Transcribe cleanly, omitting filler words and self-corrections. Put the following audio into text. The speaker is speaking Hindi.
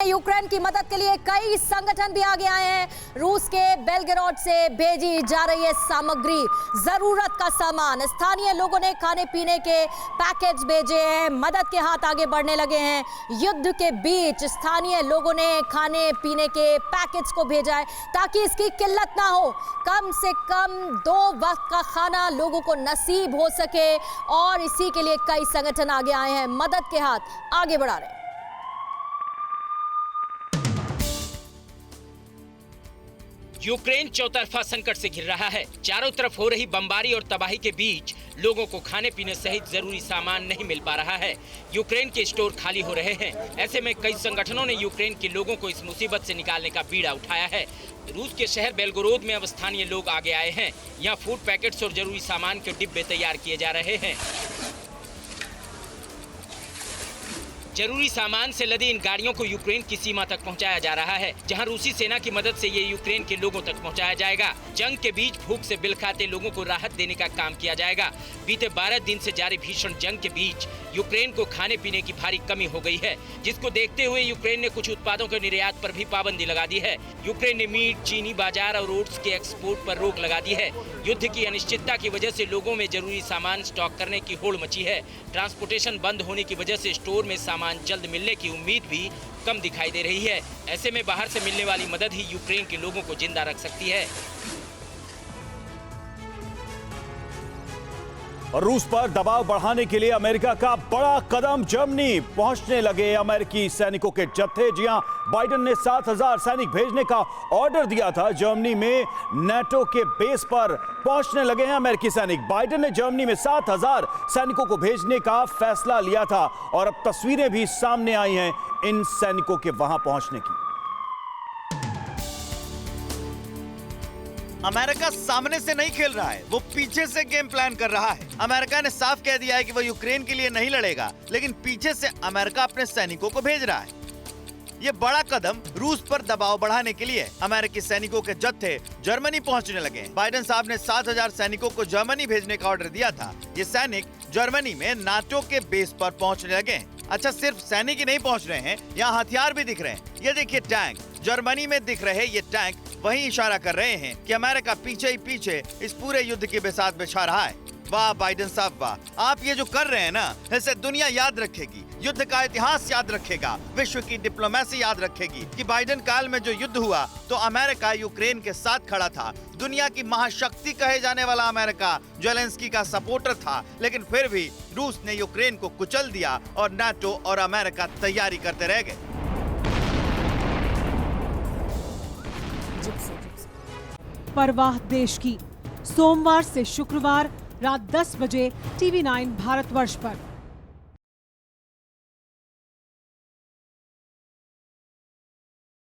यूक्रेन की मदद के लिए कई संगठन भी आगे आए हैं। रूस के बेलग्राद से भेजी जा रही है सामग्री, जरूरत का सामान। स्थानीय लोगों ने खाने पीने के पैकेट्स भेजे हैं, मदद के हाथ आगे बढ़ने लगे हैं। युद्ध के बीच स्थानीय लोगों ने खाने पीने के पैकेट्स को भेजा है ताकि इसकी किल्लत ना हो, कम से कम 2 वक्त का खाना लोगों को नसीब हो सके। और इसी के लिए कई संगठन आगे आए हैं, मदद के हाथ आगे बढ़ा रहे हैं। यूक्रेन चौतरफा संकट से घिर रहा है। चारों तरफ हो रही बमबारी और तबाही के बीच लोगों को खाने पीने सहित जरूरी सामान नहीं मिल पा रहा है। यूक्रेन के स्टोर खाली हो रहे हैं। ऐसे में कई संगठनों ने यूक्रेन के लोगों को इस मुसीबत से निकालने का बीड़ा उठाया है। रूस के शहर बेलगोरोद में अब स्थानीय लोग आगे आए हैं। यहाँ फूड पैकेट्स और जरूरी सामान के डिब्बे तैयार किए जा रहे हैं। जरूरी सामान से लदी इन गाड़ियों को यूक्रेन की सीमा तक पहुंचाया जा रहा है, जहां रूसी सेना की मदद से ये यूक्रेन के लोगों तक पहुंचाया जाएगा। जंग के बीच भूख से बिलखाते लोगों को राहत देने का काम किया जाएगा। बीते 12 दिन से जारी भीषण जंग के बीच यूक्रेन को खाने पीने की भारी कमी हो गई है, जिसको देखते हुए यूक्रेन ने कुछ उत्पादों के निर्यात पर भी पाबंदी लगा दी है। यूक्रेन ने मीट, चीनी, बाजार और ओट्स के एक्सपोर्ट पर रोक लगा दी है। युद्ध की अनिश्चितता की वजह से लोगों में जरूरी सामान स्टॉक करने की होड़ मची है। ट्रांसपोर्टेशन बंद होने की वजह से स्टोर में सामान जल्द मिलने की उम्मीद भी कम दिखाई दे रही है। ऐसे में बाहर से मिलने वाली मदद ही यूक्रेन के लोगों को जिंदा रख सकती है। और रूस पर दबाव बढ़ाने के लिए अमेरिका का बड़ा कदम, जर्मनी पहुंचने लगे अमेरिकी सैनिकों के जत्थे। जी हां, बाइडेन ने 7,000 सैनिक भेजने का ऑर्डर दिया था। जर्मनी में नाटो के बेस पर पहुंचने लगे हैं अमेरिकी सैनिक। बाइडेन ने जर्मनी में 7,000 सैनिकों को भेजने का फैसला लिया था और अब तस्वीरें भी सामने आई हैं इन सैनिकों के वहां पहुंचने की। अमेरिका सामने से नहीं खेल रहा है, वो पीछे से गेम प्लान कर रहा है। अमेरिका ने साफ कह दिया है कि वो यूक्रेन के लिए नहीं लड़ेगा, लेकिन पीछे से अमेरिका अपने सैनिकों को भेज रहा है। ये बड़ा कदम रूस पर दबाव बढ़ाने के लिए अमेरिकी सैनिकों के जत्थे जर्मनी पहुंचने लगे। बाइडेन साहब ने 7,000 सैनिकों को जर्मनी भेजने का ऑर्डर दिया था। ये सैनिक जर्मनी में नाटो के बेस पर पहुंचने लगे। अच्छा, सिर्फ सैनिक ही नहीं पहुंच रहे हैं, यहाँ हथियार भी दिख रहे हैं। ये देखिए टैंक, जर्मनी में दिख रहे ये टैंक वही इशारा कर रहे हैं कि अमेरिका पीछे ही पीछे इस पूरे युद्ध की बिसात बिछा रहा है। वाह बाइडेन साहब वाह, आप ये जो कर रहे हैं ना, इसे दुनिया याद रखेगी, युद्ध का इतिहास याद रखेगा, विश्व की डिप्लोमेसी याद रखेगी कि बाइडेन काल में जो युद्ध हुआ तो अमेरिका यूक्रेन के साथ खड़ा था। दुनिया की महाशक्ति कहे जाने वाला अमेरिका जेलेंस्की का सपोर्टर था, लेकिन फिर भी रूस ने यूक्रेन को कुचल दिया और नाटो और अमेरिका तैयारी करते रह गए। परवाह देश की, सोमवार से शुक्रवार रात 10 बजे TV9 भारतवर्ष पर।